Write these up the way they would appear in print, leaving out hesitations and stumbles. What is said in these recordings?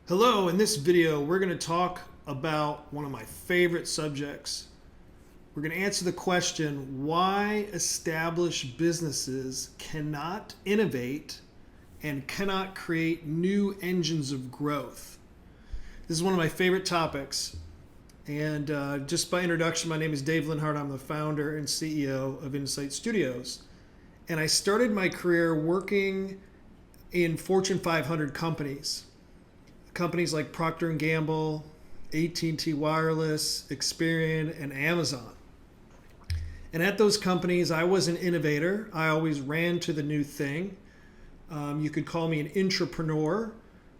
Hello, in this video we're going to talk about one of my favorite subjects. We're going to answer the question why established businesses cannot innovate and cannot create new engines of growth. This is one of my favorite topics, and just by introduction, my name is Dave Linhart. I'm the founder and CEO of Insight Studios, and I started my career working in Fortune 500 companies. Companies like Procter & Gamble, AT&T Wireless, Experian, and Amazon. And at those companies, I was an innovator. I always ran to the new thing. You could call me an intrapreneur.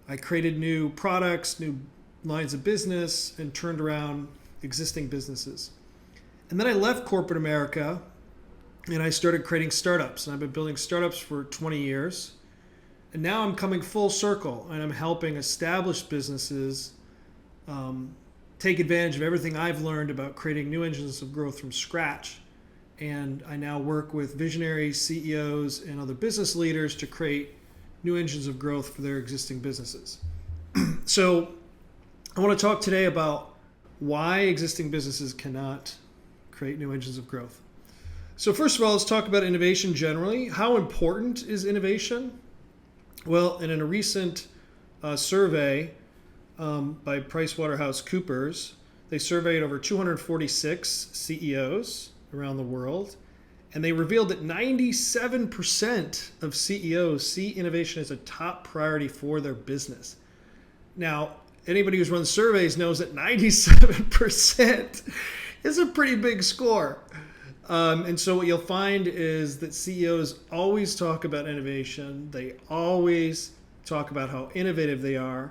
I created new products, new lines of business, and turned around existing businesses. And then I left corporate America, and I started creating startups. And I've been building startups for 20 years. And now I'm coming full circle, and I'm helping established businesses take advantage of everything I've learned about creating new engines of growth from scratch. And I now work with visionary CEOs and other business leaders to create new engines of growth for their existing businesses. So I want to talk today about why existing businesses cannot create new engines of growth. So first of all, let's talk about innovation generally. How important is innovation? Well, in a recent survey by PricewaterhouseCoopers, they surveyed over 246 CEOs around the world, and they revealed that 97% of CEOs see innovation as a top priority for their business. Now, anybody who's run surveys knows that 97% is a pretty big score. And so what you'll find is that CEOs always talk about innovation. They always talk about how innovative they are.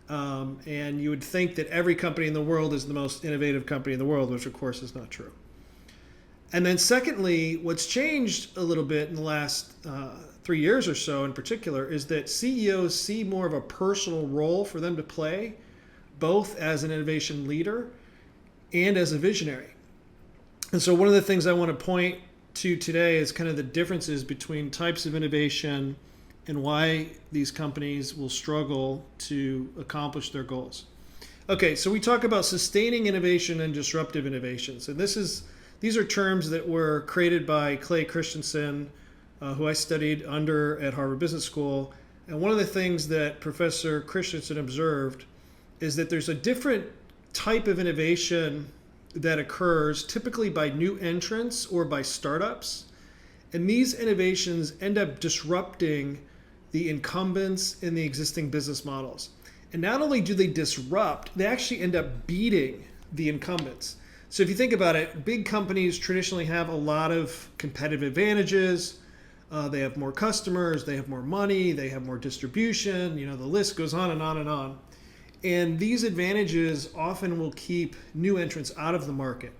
And you would think that every company in the world is the most innovative company in the world, which of course is not true. And then secondly, what's changed a little bit in the last 3 years or so in particular is that CEOs see more of a personal role for them to play, both as an innovation leader and as a visionary. And so one of the things I want to point to today is kind of the differences between types of innovation and why these companies will struggle to accomplish their goals. Okay, so we talk about sustaining innovation and disruptive innovations. And these are terms that were created by Clay Christensen, who I studied under at Harvard Business School. And one of the things that Professor Christensen observed is that there's a different type of innovation that occurs typically by new entrants or by startups. And these innovations end up disrupting the incumbents in the existing business models. And not only do they disrupt, they actually end up beating the incumbents. So if you think about it, big companies traditionally have a lot of competitive advantages. They have more customers, they have more money, they have more distribution, the list goes on and on and on. And these advantages often will keep new entrants out of the market.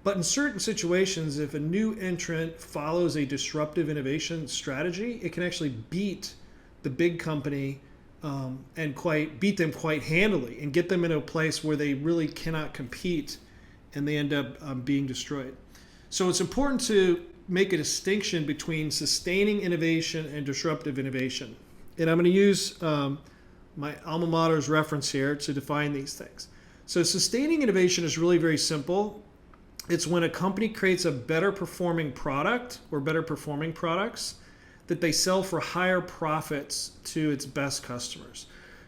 But in certain situations, if a new entrant follows a disruptive innovation strategy, it can actually beat the big company and beat them quite handily and get them into a place where they really cannot compete and they end up being destroyed. So it's important to make a distinction between sustaining innovation and disruptive innovation. And I'm going to use my alma mater's reference here to define these things. So sustaining innovation is really very simple. It's when a company creates a better performing product or better performing products that they sell for higher profits to its best customers.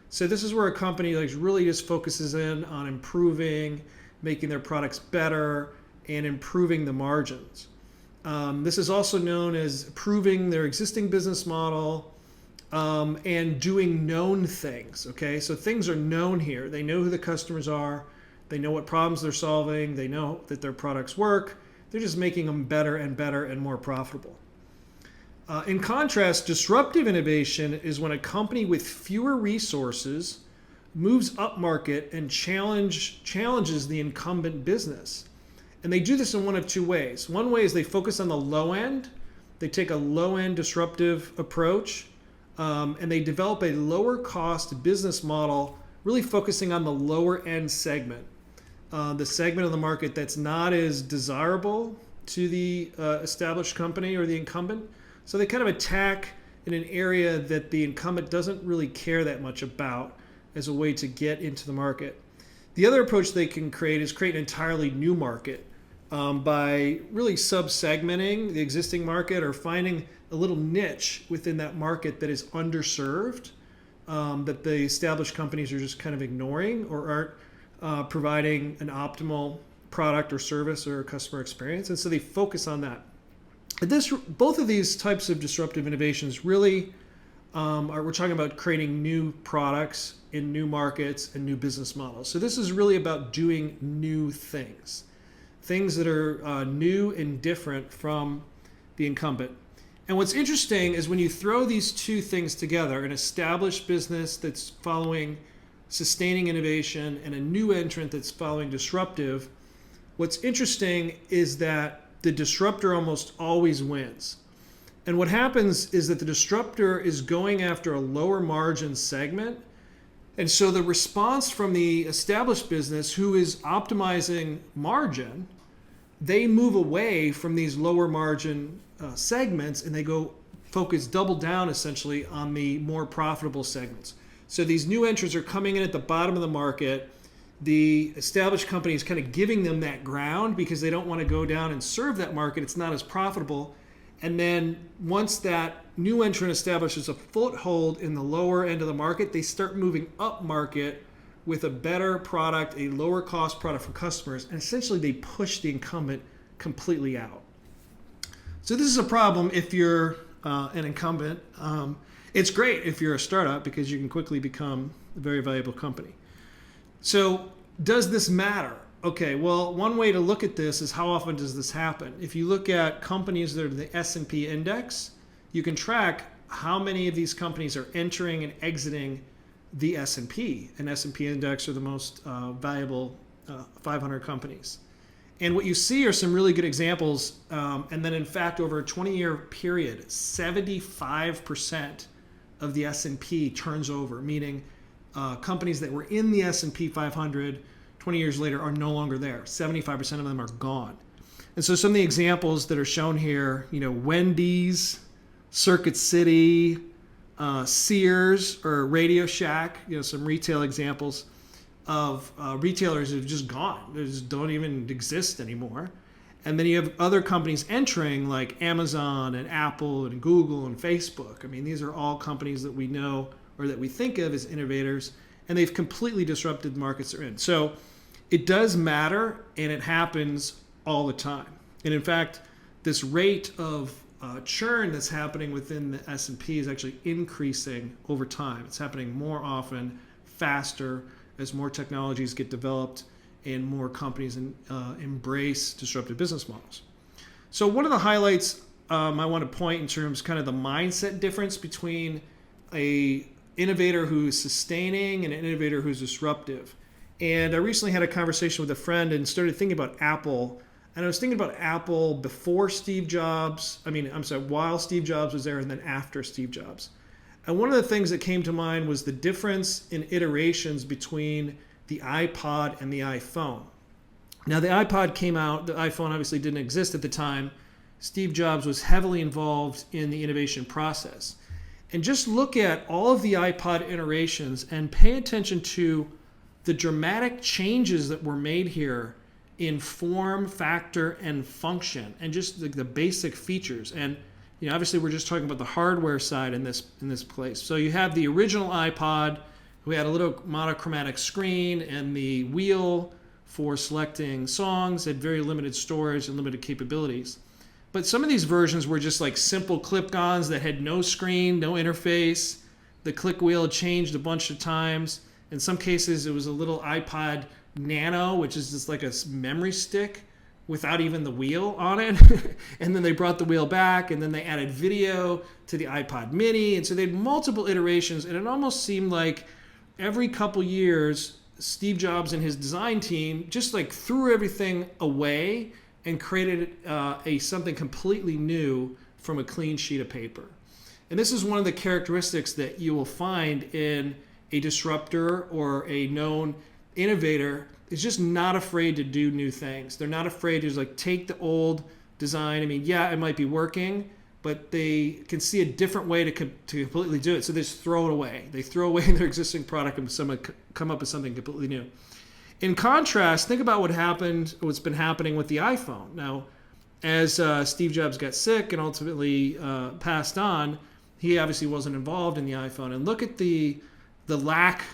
So this is where a company really just focuses in on improving, making their products better, and improving the margins. This is also known as improving their existing business model, and doing known things, okay? So things are known here. They know who the customers are. They know what problems they're solving. They know that their products work. They're just making them better and better and more profitable. In contrast, disruptive innovation is when a company with fewer resources moves upmarket and challenges the incumbent business. And they do this in one of two ways. One way is they focus on the low end. They take a low-end disruptive approach. And they develop a lower cost business model, really focusing on the lower end segment, the segment of the market that's not as desirable to the established company or the incumbent. So they kind of attack in an area that the incumbent doesn't really care that much about. as a way to get into the market. The other approach they can create is create an entirely new market by really sub-segmenting the existing market or finding a little niche within that market that is underserved, that the established companies are just kind of ignoring or aren't providing an optimal product or service or customer experience. And so they focus on that. Both of these types of disruptive innovations really we're talking about creating new products in new markets and new business models. So this is really about doing new things that are new and different from the incumbent. And what's interesting is when you throw these two things together, an established business that's following sustaining innovation and a new entrant that's following disruptive, what's interesting is that the disruptor almost always wins. And what happens is that the disruptor is going after a lower margin segment. And so the response from the established business who is optimizing margin, they move away from these lower margin segments and they go focus double down essentially on the more profitable segments. So these new entrants are coming in at the bottom of the market. The established company is kind of giving them that ground because they don't want to go down and serve that market. It's not as profitable. And then once that new entrant establishes a foothold in the lower end of the market, they start moving up market with a better product, a lower cost product for customers. And essentially they push the incumbent completely out. So this is a problem if you're an incumbent. It's great if you're a startup because you can quickly become a very valuable company. So does this matter? Okay, well, one way to look at this is how often does this happen? If you look at companies that are in the S&P index, you can track how many of these companies are entering and exiting the S&P. And S&P index are the most valuable 500 companies. And what you see are some really good examples. And then in fact, over a 20-year period, 75% of the S&P turns over, meaning companies that were in the S&P 500 20 years later are no longer there. 75% of them are gone. And so some of the examples that are shown here, Wendy's, Circuit City, Sears or Radio Shack, some retail examples of retailers that have just gone. They just don't even exist anymore. And then you have other companies entering like Amazon and Apple and Google and Facebook. I mean, these are all companies that we know or that we think of as innovators, and they've completely disrupted the markets they're in. So it does matter, and it happens all the time. And in fact, this rate of churn that's happening within the S&P is actually increasing over time. It's happening more often, faster, as more technologies get developed and more companies embrace disruptive business models. So one of the highlights I want to point in terms of kind of the mindset difference between a innovator who's sustaining and an innovator who's disruptive. And I recently had a conversation with a friend and started thinking about Apple. And I was thinking about Apple before Steve Jobs. While Steve Jobs was there and then after Steve Jobs. And one of the things that came to mind was the difference in iterations between the iPod and the iPhone. Now, the iPod came out. The iPhone obviously didn't exist at the time. Steve Jobs was heavily involved in the innovation process. And just look at all of the iPod iterations and pay attention to the dramatic changes that were made here in form, factor, and function, and just the basic features. And obviously we're just talking about the hardware side in this place. So you have the original iPod, who had a little monochromatic screen and the wheel for selecting songs, had very limited storage and limited capabilities. But some of these versions were just like simple clip-ons that had no screen, no interface. The click wheel had changed a bunch of times. In some cases, it was a little iPod Nano, which is just like a memory stick without even the wheel on it. And then they brought the wheel back, and then they added video to the iPod Mini. And so they had multiple iterations, and it almost seemed like every couple years, Steve Jobs and his design team just like threw everything away and created something completely new from a clean sheet of paper. And this is one of the characteristics that you will find in a disruptor or a known innovator is just not afraid to do new things. They're not afraid to just like take the old design. I mean, yeah, it might be working, but they can see a different way to completely do it. So they just throw it away. They throw away their existing product and come up with something completely new. In contrast, think about what's been happening with the iPhone. Now, as Steve Jobs got sick and ultimately passed on, he obviously wasn't involved in the iPhone. And look at the lack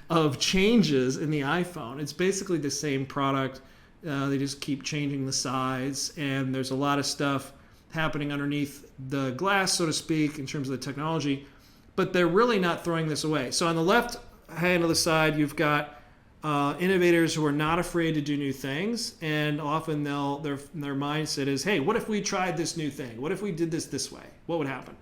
of changes in the iPhone. It's basically the same product. They just keep changing the size, and there's a lot of stuff happening underneath the glass, so to speak, in terms of the technology. But they're really not throwing this away. So on the left hand of the side, you've got innovators who are not afraid to do new things, and often their mindset is, hey, what if we tried this new thing? What if we did this way? What would happen?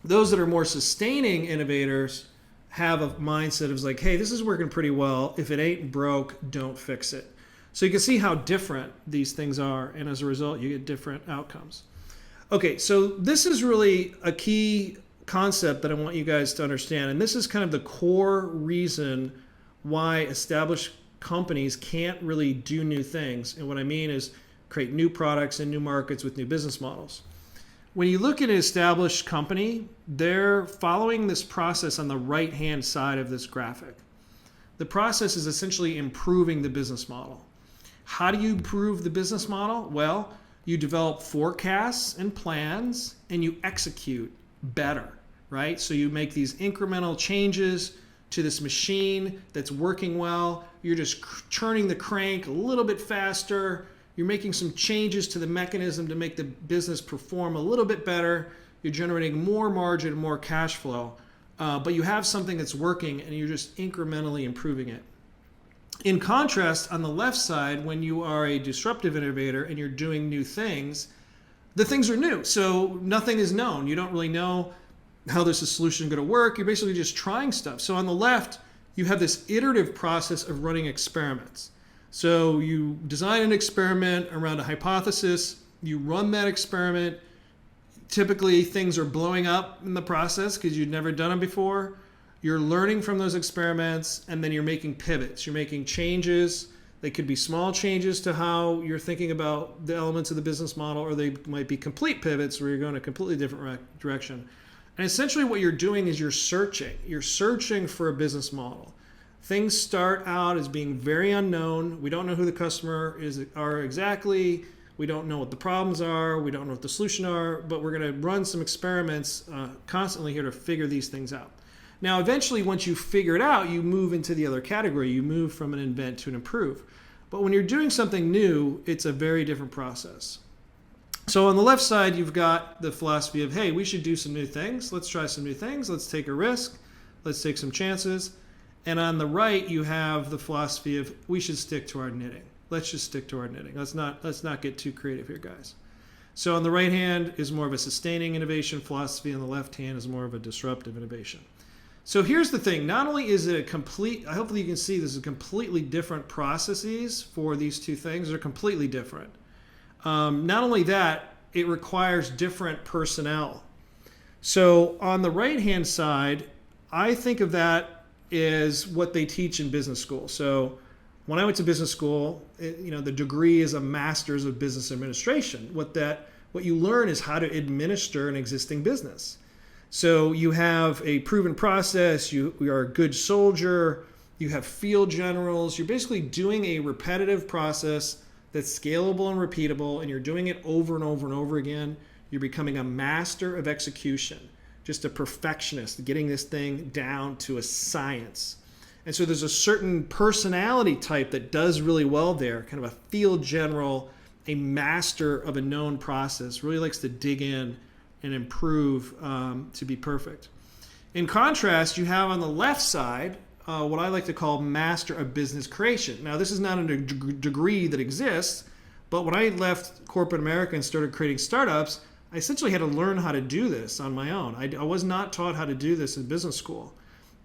Those that are more sustaining innovators have a mindset of like, hey, this is working pretty well. If it ain't broke, don't fix it. So you can see how different these things are, and as a result, you get different outcomes. Okay, so this is really a key concept that I want you guys to understand, and this is kind of the core reason why established companies can't really do new things. And what I mean is create new products and new markets with new business models. When you look at an established company, they're following this process on the right-hand side of this graphic. The process is essentially improving the business model. How do you improve the business model? Well, you develop forecasts and plans, and you execute better, right? So you make these incremental changes to this machine that's working well. You're just turning the crank a little bit faster. You're making some changes to the mechanism to make the business perform a little bit better. You're generating more margin, more cash flow, but you have something that's working and you're just incrementally improving it. In contrast, on the left side, when you are a disruptive innovator and you're doing new things, the things are new. So nothing is known. You don't really know how this solution is going to work. You're basically just trying stuff. So on the left, you have this iterative process of running experiments. So you design an experiment around a hypothesis, you run that experiment. Typically things are blowing up in the process because you've never done them before. You're learning from those experiments, and then you're making pivots. You're making changes. They could be small changes to how you're thinking about the elements of the business model, or they might be complete pivots where you're going a completely different direction. And essentially what you're doing is you're searching. You're searching for a business model. Things start out as being very unknown. We don't know who the customer are exactly. We don't know what the problems are. We don't know what the solution are, but we're going to run some experiments constantly here to figure these things out. Now, eventually, once you figure it out, you move into the other category. You move from an invent to an improve. But when you're doing something new, it's a very different process. So on the left side, you've got the philosophy of, hey, we should do some new things. Let's try some new things. Let's take a risk. Let's take some chances. And on the right, you have the philosophy of, we should stick to our knitting. Let's just stick to our knitting. Let's not get too creative here, guys. So on the right hand is more of a sustaining innovation philosophy. On the left hand is more of a disruptive innovation. So here's the thing. Not only is it hopefully you can see this is completely different processes for these two things. They're completely different. Not only that, it requires different personnel. So on the right-hand side, I think of that as what they teach in business school. So when I went to business school, the degree is a master's of business administration. What you learn is how to administer an existing business. So you have a proven process, you are a good soldier, you have field generals, you're basically doing a repetitive process that's scalable and repeatable, and you're doing it over and over and over again. You're becoming a master of execution, just a perfectionist, getting this thing down to a science. And so there's a certain personality type that does really well there, kind of a field general, a master of a known process, really likes to dig in and improve to be perfect. In contrast, you have on the left side what I like to call master of business creation. Now, this is not a degree that exists, but when I left corporate America and started creating startups, I essentially had to learn how to do this on my own. I was not taught how to do this in business school.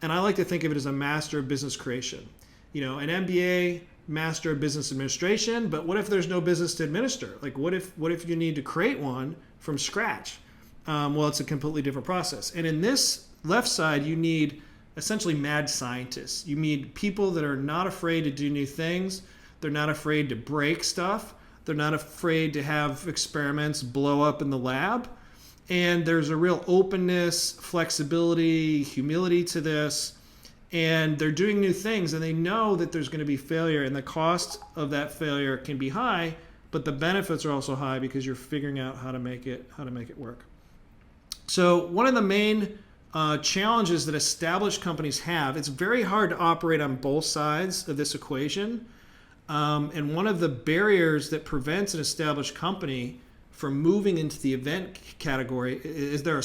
And I like to think of it as a master of business creation. An MBA, master of business administration, but what if there's no business to administer? Like what if you need to create one from scratch? Well, it's a completely different process. And in this left side, you need essentially mad scientists. You need people that are not afraid to do new things. They're not afraid to break stuff. They're not afraid to have experiments blow up in the lab. And there's a real openness, flexibility, humility to this. And they're doing new things, and they know that there's going to be failure, and the cost of that failure can be high, but the benefits are also high because you're figuring out how to make it work. So one of the main challenges that established companies have, it's very hard to operate on both sides of this equation. And one of the barriers that prevents an established company from moving into the event category is there are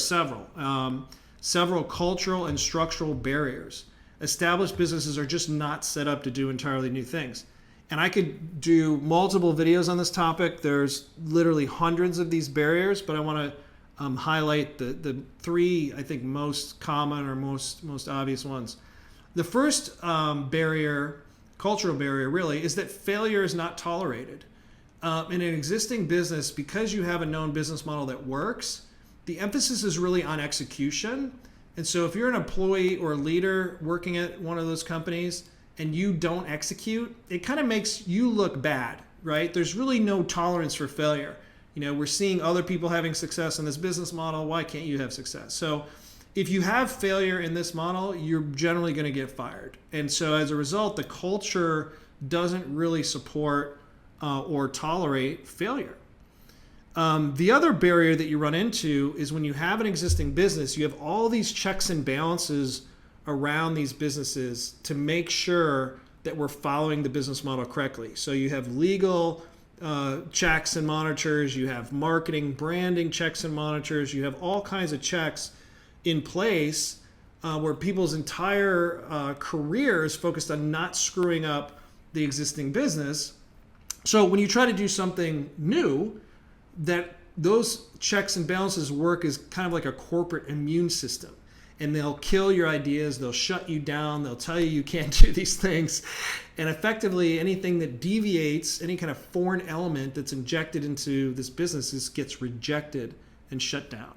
several cultural and structural barriers. Established businesses are just not set up to do entirely new things. And I could do multiple videos on this topic. There's literally hundreds of these barriers, but I want to highlight the three, I think, most common or most obvious ones. The first barrier, cultural barrier really, is that failure is not tolerated. In an existing business, because you have a known business model that works, the emphasis is really on execution. And so if you're an employee or a leader working at one of those companies and you don't execute, it kind of makes you look bad, right? There's really no tolerance for failure. We're seeing other people having success in this business model. Why can't you have success? So if you have failure in this model, you're generally going to get fired. And so as a result, the culture doesn't really support or tolerate failure. The other barrier that you run into is when you have an existing business, you have all these checks and balances around these businesses to make sure that we're following the business model correctly. So you have legal checks and monitors, you have marketing, branding checks and monitors, you have all kinds of checks in place where people's entire career is focused on not screwing up the existing business. So when you try to do something new, that those checks and balances work as kind of like a corporate immune system. And they'll kill your ideas, they'll shut you down, they'll tell you can't do these things. And effectively, anything that deviates, any kind of foreign element that's injected into this business gets rejected and shut down.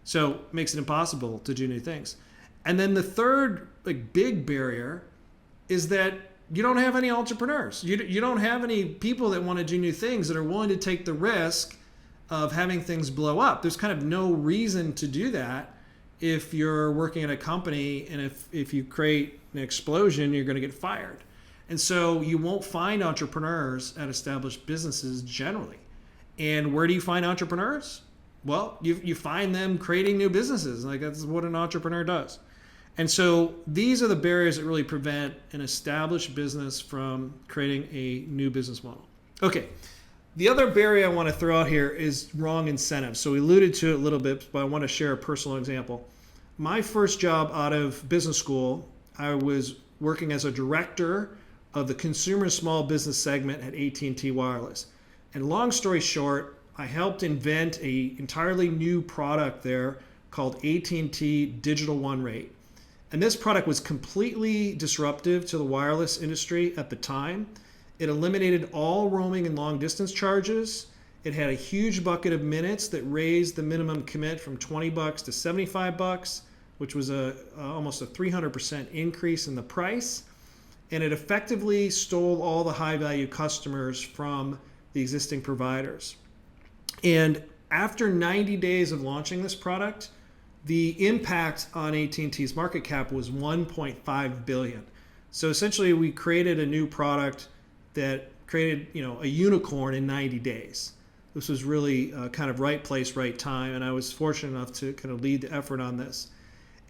So it makes it impossible to do new things. And then the third big barrier is that you don't have any entrepreneurs. You don't have any people that want to do new things that are willing to take the risk of having things blow up. There's kind of no reason to do that if you're working at a company, and if you create an explosion, you're going to get fired. And so you won't find entrepreneurs at established businesses generally. And where do you find entrepreneurs? Well, you find them creating new businesses. That's what an entrepreneur does. And so these are the barriers that really prevent an established business from creating a new business model. Okay, the other barrier I want to throw out here is wrong incentives. So we alluded to it a little bit, but I want to share a personal example. My first job out of business school, I was working as a director of the consumer small business segment at AT&T Wireless. And long story short, I helped invent an entirely new product there called AT&T Digital One Rate. And this product was completely disruptive to the wireless industry at the time. It eliminated all roaming and long distance charges. It had a huge bucket of minutes that raised the minimum commit from $20 to $75, which was almost a 300% increase in the price. And it effectively stole all the high value customers from the existing providers. And after 90 days of launching this product, the impact on AT&T's market cap was $1.5 billion. So essentially, we created a new product that created, a unicorn in 90 days. This was really kind of right place, right time, and I was fortunate enough to kind of lead the effort on this.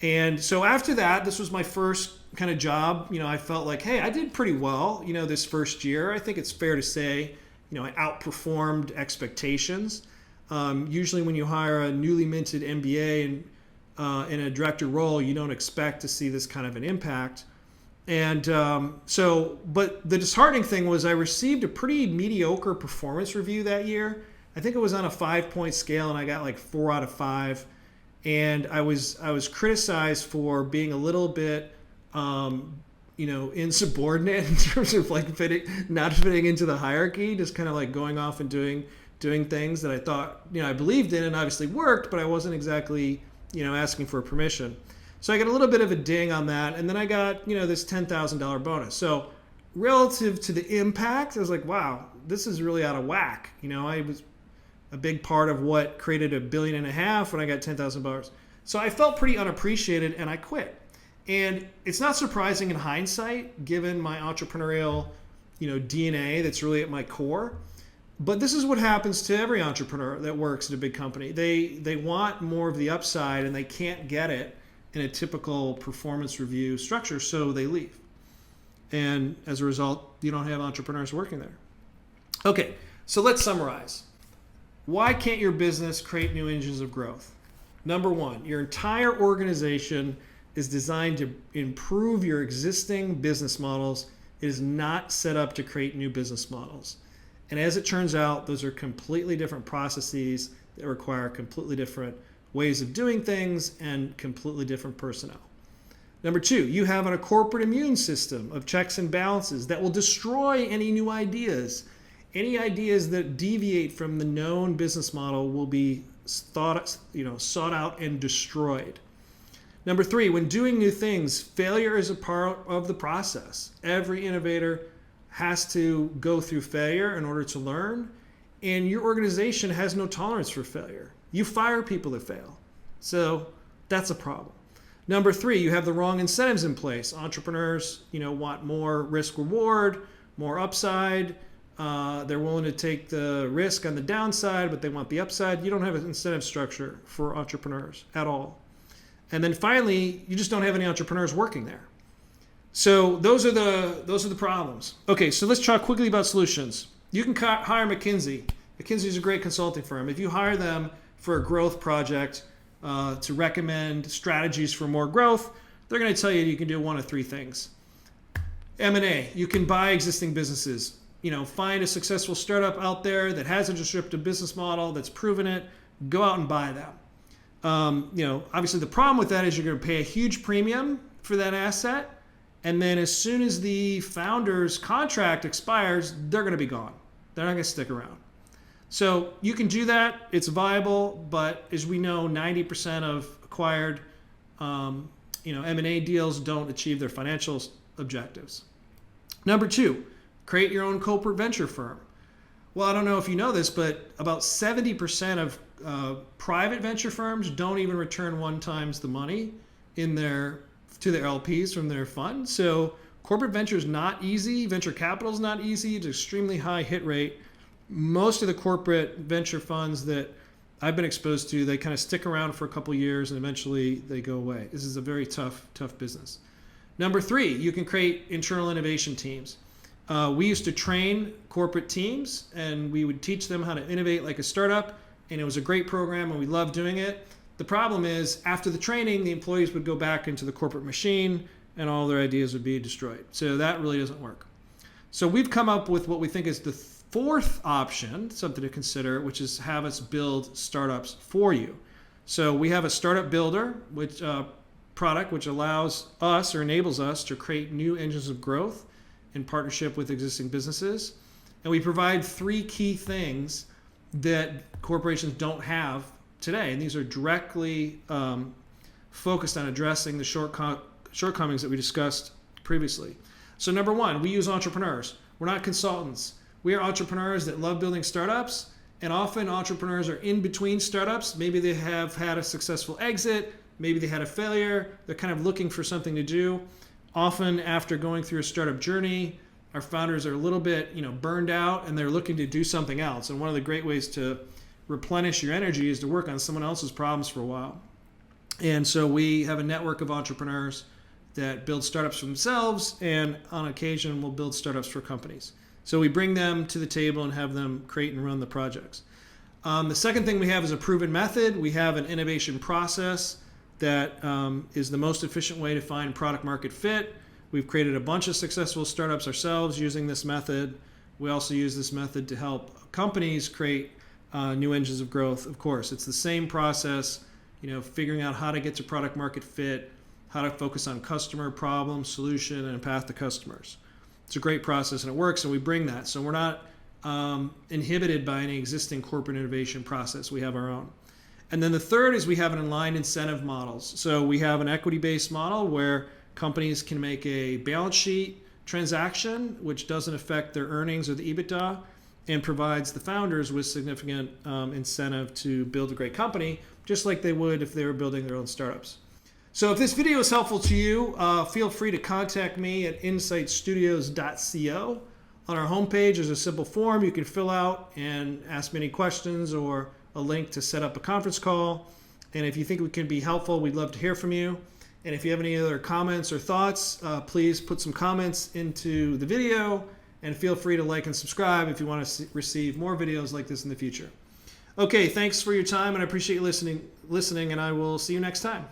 And so after that, this was my first kind of job. I felt like, hey, I did pretty well, this first year. I think it's fair to say, I outperformed expectations. Usually when you hire a newly minted MBA and in a director role, you don't expect to see this kind of an impact. And but the disheartening thing was I received a pretty mediocre performance review that year. I think it was on a 5-point scale, and I got like 4 out of 5. And I was criticized for being a little bit, insubordinate in terms of not fitting into the hierarchy, just kind of like going off and doing things that I thought, I believed in and obviously worked, but I wasn't exactly asking for permission. So I got a little bit of a ding on that. And then I got, this $10,000 bonus. So relative to the impact, I was like, wow, this is really out of whack. I was a big part of what created $1.5 billion when I got $10,000. So I felt pretty unappreciated and I quit. And it's not surprising in hindsight, given my entrepreneurial, DNA that's really at my core. But this is what happens to every entrepreneur that works at a big company. They want more of the upside and they can't get it in a typical performance review structure, so they leave. And as a result, you don't have entrepreneurs working there. Okay, so let's summarize. Why can't your business create new engines of growth? Number one, your entire organization is designed to improve your existing business models. It is not set up to create new business models. And as it turns out, those are completely different processes that require completely different ways of doing things and completely different personnel. Number two, you have a corporate immune system of checks and balances that will destroy any new ideas. Any ideas that deviate from the known business model will be sought out and destroyed. Number three, when doing new things, failure is a part of the process. Every innovator has to go through failure in order to learn, and your organization has no tolerance for failure. You fire people that fail. So that's a problem. Number three, you have the wrong incentives in place. Entrepreneurs, want more risk reward, more upside. They're willing to take the risk on the downside, but they want the upside. You don't have an incentive structure for entrepreneurs at all. And then finally, you just don't have any entrepreneurs working there. So those are the problems. Okay, so let's talk quickly about solutions. You can hire McKinsey. McKinsey is a great consulting firm. If you hire them for a growth project to recommend strategies for more growth, they're going to tell you can do one of three things. M&A, you can buy existing businesses. Find a successful startup out there that has a disruptive business model that's proven it. Go out and buy them. Obviously the problem with that is you're going to pay a huge premium for that asset. And then as soon as the founder's contract expires, they're going to be gone. They're not going to stick around. So you can do that. It's viable. But as we know, 90% of acquired M&A deals don't achieve their financial objectives. Number two, create your own corporate venture firm. Well, I don't know if you know this, but about 70% of private venture firms don't even return 1 times the money to their LPs from their fund. So corporate venture is not easy. Venture capital is not easy. It's extremely high hit rate. Most of the corporate venture funds that I've been exposed to, they kind of stick around for a couple years and eventually they go away. This is a very tough business. Number three, you can create internal innovation teams. We used to train corporate teams and we would teach them how to innovate like a startup, and it was a great program and we loved doing it. The problem is after the training, the employees would go back into the corporate machine and all their ideas would be destroyed. So that really doesn't work. So we've come up with what we think is the fourth option, something to consider, which is have us build startups for you. So we have a startup builder, product which allows us or enables us to create new engines of growth in partnership with existing businesses. And we provide 3 key things that corporations don't have today. And these are directly focused on addressing the shortcomings that we discussed previously. So number one, we use entrepreneurs. We're not consultants. We are entrepreneurs that love building startups. And often entrepreneurs are in between startups. Maybe they have had a successful exit. Maybe they had a failure. They're kind of looking for something to do. Often after going through a startup journey, our founders are a little bit, burned out and they're looking to do something else. And one of the great ways to replenish your energy is to work on someone else's problems for a while. And so we have a network of entrepreneurs that build startups for themselves and on occasion will build startups for companies. So we bring them to the table and have them create and run the projects. The second thing we have is a proven method. We have an innovation process that is the most efficient way to find product market fit. We've created a bunch of successful startups ourselves using this method. We also use this method to help companies create new engines of growth. Of course, it's the same process, figuring out how to get to product market fit, how to focus on customer problem, solution, and path to customers. It's a great process and it works, and we bring that. So we're not inhibited by any existing corporate innovation process. We have our own. And then the third is we have an aligned incentive models. So we have an equity-based model where companies can make a balance sheet transaction, which doesn't affect their earnings or the EBITDA, and provides the founders with significant incentive to build a great company, just like they would if they were building their own startups. So if this video is helpful to you, feel free to contact me at insightstudios.co. On our homepage, there's a simple form you can fill out and ask me any questions, or a link to set up a conference call. And if you think we can be helpful, we'd love to hear from you. And if you have any other comments or thoughts, please put some comments into the video, and feel free to like and subscribe if you want to receive more videos like this in the future. Okay, thanks for your time, and I appreciate you listening, and I will see you next time.